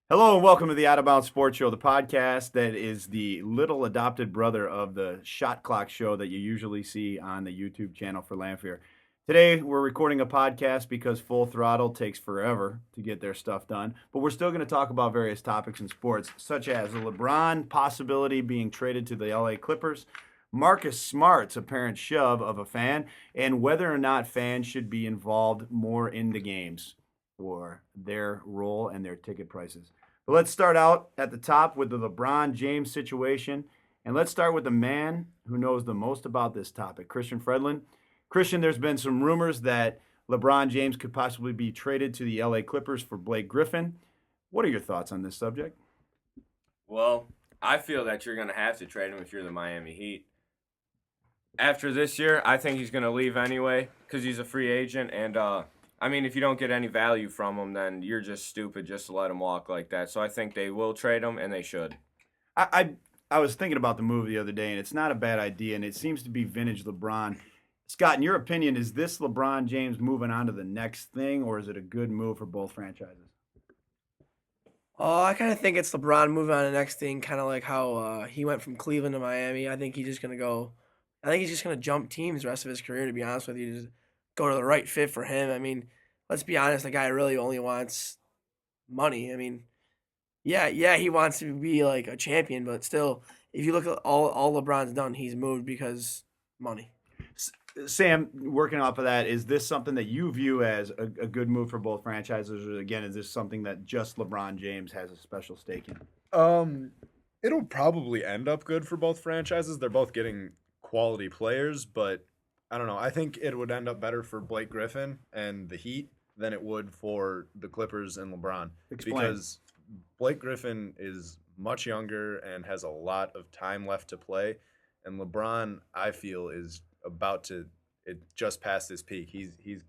Hello and welcome to the Out of Bounds Sports Show, the podcast that is the little adopted brother of the Shot Clock show that you usually see on the YouTube channel for Lanphier. Today, we're recording a podcast because Full Throttle takes forever to get their stuff done, but we're still going to talk about various topics in sports, such as the LeBron possibility being traded to the LA Clippers, Marcus Smart's apparent shove of a fan, and whether or not fans should be involved more in the games for their role and their ticket prices. But let's start out at the top with the LeBron James situation. And let's start with the man who knows the most about this topic, Christian Fredlin. Christian, there's been some rumors that LeBron James could possibly be traded to the LA Clippers for Blake Griffin. What are your thoughts on this subject? Well, I feel that you're going to have to trade him if you're the Miami Heat. After this year, I think he's going to leave anyway because he's a free agent. And, if you don't get any value from him, then you're just stupid just to let him walk like that. So I think they will trade him, and they should. I was thinking about the move the other day, and it's not a bad idea, and it seems to be vintage LeBron. Scott, in your opinion, is this LeBron James moving on to the next thing, or is it a good move for both franchises? Oh, I kind of think it's LeBron moving on to the next thing, kind of like how he went from Cleveland to Miami. I think he's just gonna go. I think he's just gonna jump teams the rest of his career. To be honest with you, just go to the right fit for him. Let's be honest. The guy really only wants money. Yeah, he wants to be like a champion, but still, if you look at all LeBron's done, he's moved because money. Sam, working off of that, is this something that you view as a good move for both franchises, or again, is this something that just LeBron James has a special stake in? It'll probably end up good for both franchises. They're both getting quality players, but I don't know. I think it would end up better for Blake Griffin and the Heat than it would for the Clippers and LeBron. Explain. Because Blake Griffin is much younger and has a lot of time left to play, and LeBron, I feel, is about to just past his peak. He's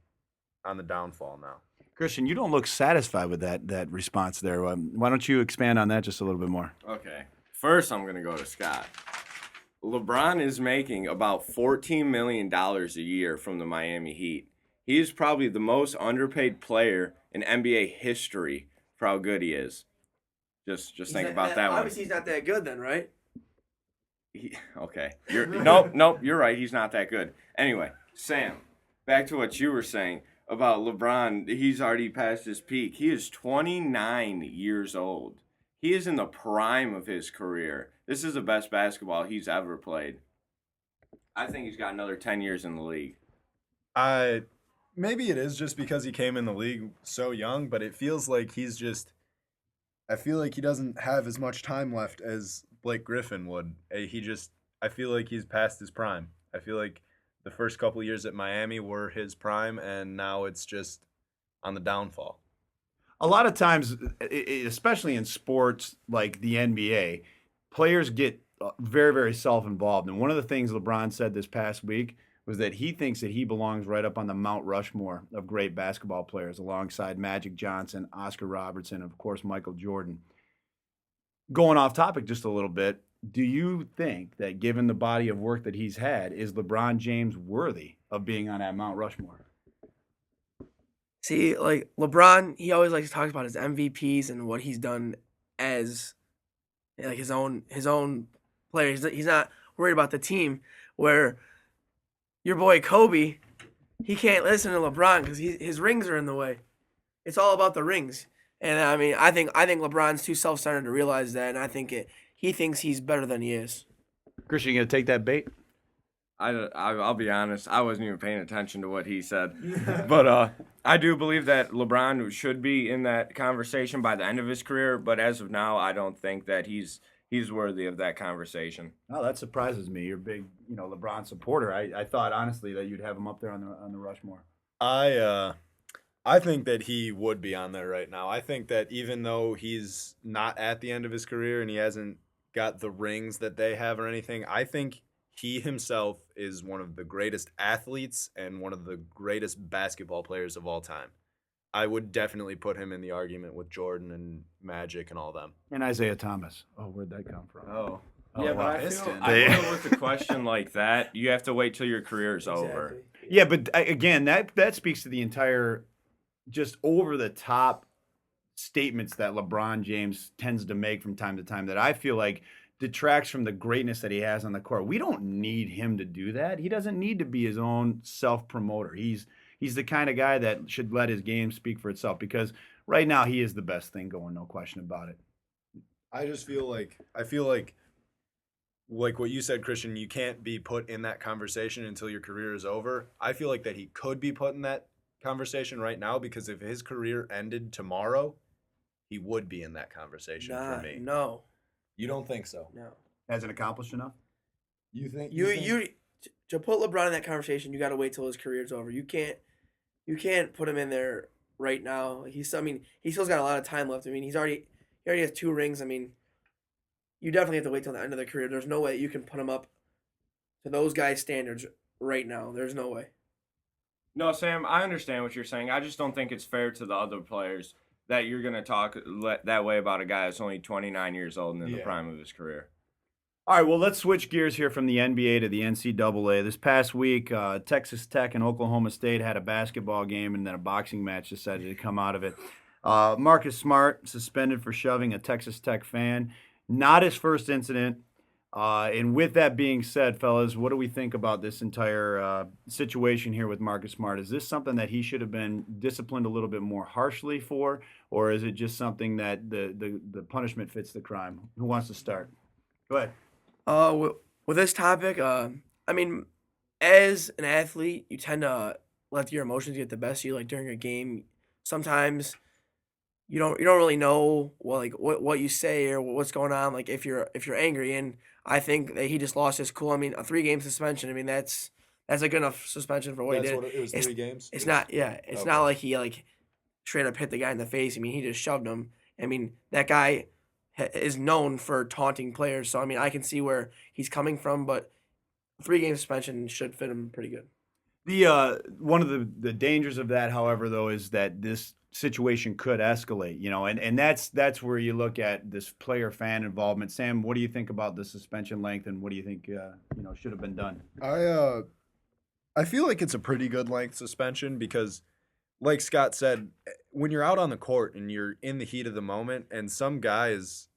on the downfall now. Christian, you don't look satisfied with that response there. Why don't you expand on that just a little bit more? Okay. First, I'm going to go to Scott. LeBron is making about $14 million a year from the Miami Heat. He is probably the most underpaid player in NBA history for how good he is. Just think about that one. Obviously, he's not that good then, right? Okay. Nope, you're right. He's not that good. Anyway, Sam, back to what you were saying about LeBron. He's already past his peak. He is 29 years old. He is in the prime of his career. This is the best basketball he's ever played. I think he's got another 10 years in the league. Maybe it is just because he came in the league so young, but it feels like I feel like he doesn't have as much time left as Blake Griffin would. I feel like he's past his prime. I feel like the first couple years at Miami were his prime, and now it's just on the downfall. A lot of times, especially in sports like the NBA, players get very, very self-involved. And one of the things LeBron said this past week was that he thinks that he belongs right up on the Mount Rushmore of great basketball players alongside Magic Johnson, Oscar Robertson, and of course, Michael Jordan. Going off topic just a little bit, do you think that given the body of work that he's had, is LeBron James worthy of being on that Mount Rushmore? See, like LeBron, he always likes to talk about his MVPs and what he's done as like his own player. He's not worried about the team. Where your boy Kobe, he can't listen to LeBron because his rings are in the way. It's all about the rings. And I think LeBron's too self-centered to realize that, and I think he thinks he's better than he is. Christian, you gonna take that bait? I'll be honest. I wasn't even paying attention to what he said, but I do believe that LeBron should be in that conversation by the end of his career. But as of now, I don't think that he's worthy of that conversation. Oh, that surprises me. You're a big, LeBron supporter. I thought honestly that you'd have him up there on the Rushmore. I think that he would be on there right now. I think that even though he's not at the end of his career and he hasn't got the rings that they have or anything, I think he himself is one of the greatest athletes and one of the greatest basketball players of all time. I would definitely put him in the argument with Jordan and Magic and all them. And Isaiah Thomas. Oh, where'd that come from? Oh. Oh, Yeah, wow. but I feel with a question like that, you have to wait till your career is over. Yeah, but again, that speaks to the entire just over the top statements that LeBron James tends to make from time to time that I feel like detracts from the greatness that he has on the court. We don't need him to do that. He doesn't need to be his own self-promoter. He's the kind of guy that should let his game speak for itself because right now he is the best thing going, no question about it. I feel like what you said, Christian, you can't be put in that conversation until your career is over. I feel like that he could be put in that conversation right now because if his career ended tomorrow, he would be in that conversation for me. No, You don't think so? no. Hasn't accomplished enough? You think You to put LeBron in that conversation, you got to wait till his career's over. You can't put him in there right now. He still's got a lot of time left. I mean, he already has 2 rings. I mean, you definitely have to wait till the end of their career. There's no way you can put him up to those guys' standards right now. There's no way. No, Sam, I understand what you're saying. I just don't think it's fair to the other players that you're going to talk that way about a guy that's only 29 years old and in the prime of his career. All right, well, let's switch gears here from the NBA to the NCAA. This past week, Texas Tech and Oklahoma State had a basketball game, and then a boxing match decided to come out of it. Marcus Smart suspended for shoving a Texas Tech fan. Not his first incident. And with that being said, fellas, what do we think about this entire situation here with Marcus Smart? Is this something that he should have been disciplined a little bit more harshly for, or is it just something that the punishment fits the crime? Who wants to start? Go ahead. With this topic, I mean, as an athlete, you tend to let your emotions get the best of you. Like during a game, sometimes you don't really know what you say or what's going on. Like if you're angry, and I think that he just lost his cool. I mean, a 3-game suspension. I mean, that's a good enough suspension for what he did. It was 3 games. It's not. Yeah, it's not like he straight up hit the guy in the face. I mean, he just shoved him. I mean, that guy is known for taunting players. So I mean, I can see where he's coming from, but 3-game suspension should fit him pretty good. The one of the dangers of that, however, though, is that this situation could escalate, and that's where you look at this player fan involvement. Sam, what do you think about the suspension length, and what do you think should have been done? I feel like it's a pretty good length suspension because, like Scott said, when you're out on the court and you're in the heat of the moment, and some guy is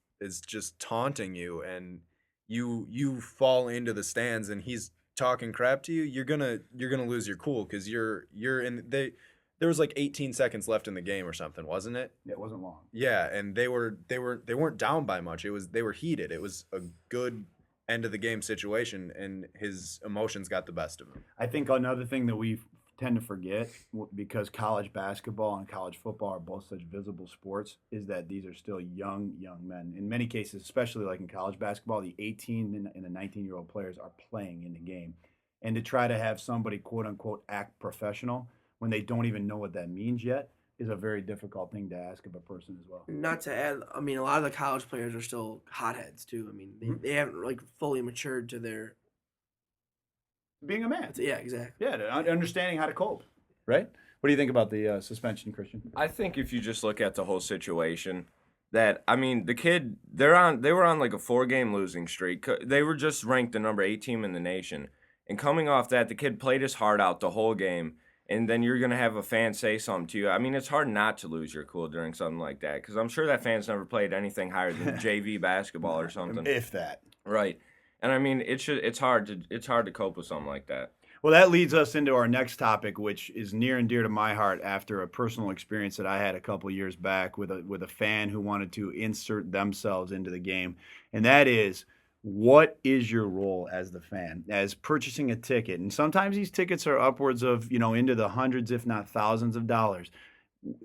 just taunting you, and you fall into the stands, and he's talking crap to you, you're gonna lose your cool because you're in there was like 18 seconds left in the game or something, wasn't it? It wasn't long. Yeah, and they weren't down by much. They were heated. It was a good end of the game situation, and his emotions got the best of him. I think another thing that we tend to forget, because college basketball and college football are both such visible sports, is that these are still young men. In many cases, especially like in college basketball, the 18 and the 19-year-old players are playing in the game. And to try to have somebody, quote unquote, act professional when they don't even know what that means yet is a very difficult thing to ask of a person as well. Not to add, I mean, a lot of the college players are still hotheads too. I mean, they haven't fully matured to their being a man. Yeah, exactly. Yeah, understanding how to cope. Right? What do you think about the suspension, Christian? I think if you just look at the whole situation, that I mean, the kid they were on like a 4-game losing streak. They were just ranked the number 8 team in the nation, and coming off that, the kid played his heart out the whole game. And then you're going to have a fan say something to you. I mean, it's hard not to lose your cool during something like that because I'm sure that fan's never played anything higher than JV basketball or something. If that. Right. And I mean, it's hard to cope with something like that. Well, that leads us into our next topic, which is near and dear to my heart after a personal experience that I had a couple of years back with a fan who wanted to insert themselves into the game. And that is, what is your role as the fan, as purchasing a ticket? And sometimes these tickets are upwards of, into the hundreds, if not thousands of dollars.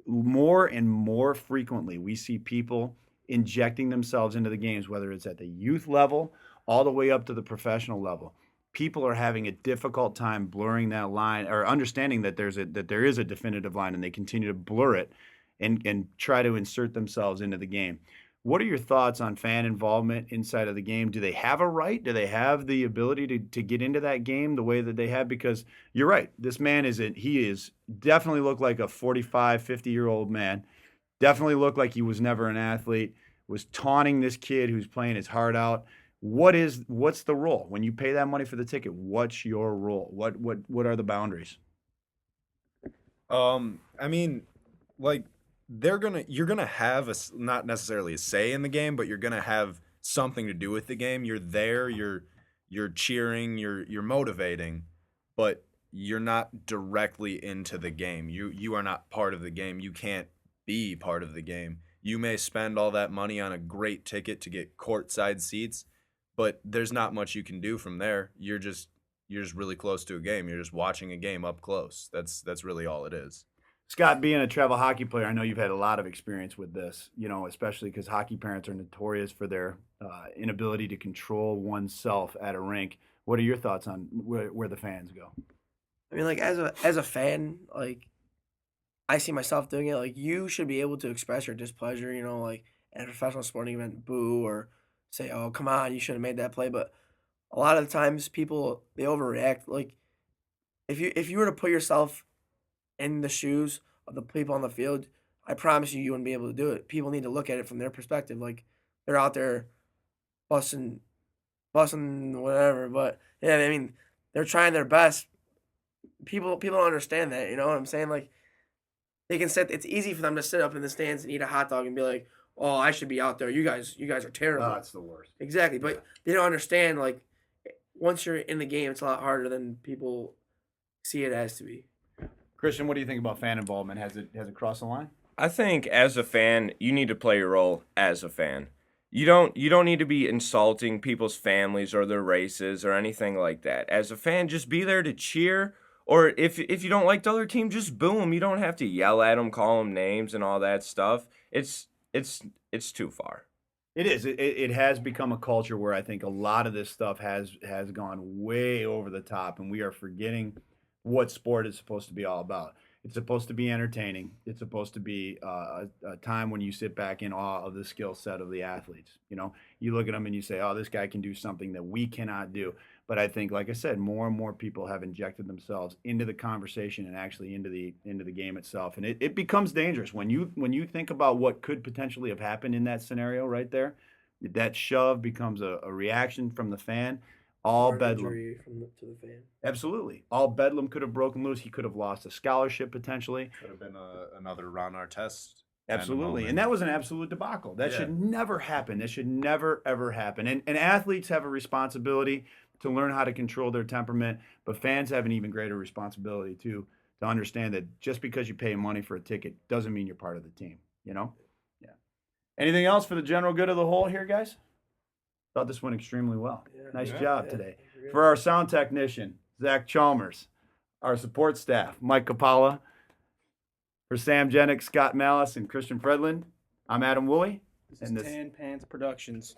More and more frequently, we see people injecting themselves into the games, whether it's at the youth level all the way up to the professional level. People are having a difficult time blurring that line or understanding that there is a definitive line, and they continue to blur it and try to insert themselves into the game. What are your thoughts on fan involvement inside of the game? Do they have a right? Do they have the ability to get into that game the way that they have? Because you're right. This man is definitely looked like a 45, 50-year-old man. Definitely looked like he was never an athlete, was taunting this kid who's playing his heart out. What's the role? When you pay that money for the ticket, what's your role? What are the boundaries? I mean, like you're gonna have not necessarily a say in the game, but you're gonna have something to do with the game. You're there, you're cheering, you're motivating, but you're not directly into the game. You are not part of the game. You can't be part of the game. You may spend all that money on a great ticket to get courtside seats, but there's not much you can do from there. You're just really close to a game. You're just watching a game up close. That's really all it is. Scott, being a travel hockey player, I know you've had a lot of experience with this, especially because hockey parents are notorious for their inability to control oneself at a rink. What are your thoughts on where the fans go? I mean, like as a fan, like I see myself doing it. Like you should be able to express your displeasure, like at a professional sporting event, boo or say, "Oh, come on, you should have made that play." But a lot of the times, people they overreact. Like if you were to put yourself in the shoes of the people on the field, I promise you wouldn't be able to do it. People need to look at it from their perspective. Like they're out there busting, whatever. But yeah, I mean, they're trying their best. People don't understand that. You know what I'm saying? Like they can sit. It's easy for them to sit up in the stands and eat a hot dog and be like, "Oh, I should be out there. You guys are terrible." Oh, it's the worst. Exactly, but they don't understand. Like once you're in the game, it's a lot harder than people see it as to be. Christian, what do you think about fan involvement? Has it crossed the line? I think as a fan, you need to play your role as a fan. You don't need to be insulting people's families or their races or anything like that. As a fan, just be there to cheer. Or if you don't like the other team, just boo them. You don't have to yell at them, call them names, and all that stuff. It's too far. It is. It has become a culture where I think a lot of this stuff has gone way over the top, and we are forgetting what sport is supposed to be all about. It's supposed to be entertaining. It's supposed to be a time when you sit back in awe of the skill set of the athletes. You look at them and you say, "Oh, this guy can do something that we cannot do." But I think, like I said, more and more people have injected themselves into the conversation and actually into the game itself, and it becomes dangerous when you think about what could potentially have happened in that scenario right there. That shove becomes a reaction from the fan. All Or bedlam. injury to the fan. Absolutely. All bedlam could have broken loose. He could have lost a scholarship potentially. Could have been another Ron Artest. Absolutely. And that was an absolute debacle. That should never happen. That should never, ever happen. And athletes have a responsibility to learn how to control their temperament, but fans have an even greater responsibility to understand that just because you pay money for a ticket doesn't mean you're part of the team, Yeah. Anything else for the general good of the whole here, guys? Thought this went extremely well. Yeah. Nice Yeah. job today. For our sound technician, Zach Chalmers, our support staff, Mike Kapala, for Sam Jenick, Scott Malice, and Christian Fredlin, I'm Adam Woolley. This is Tan Pants Productions.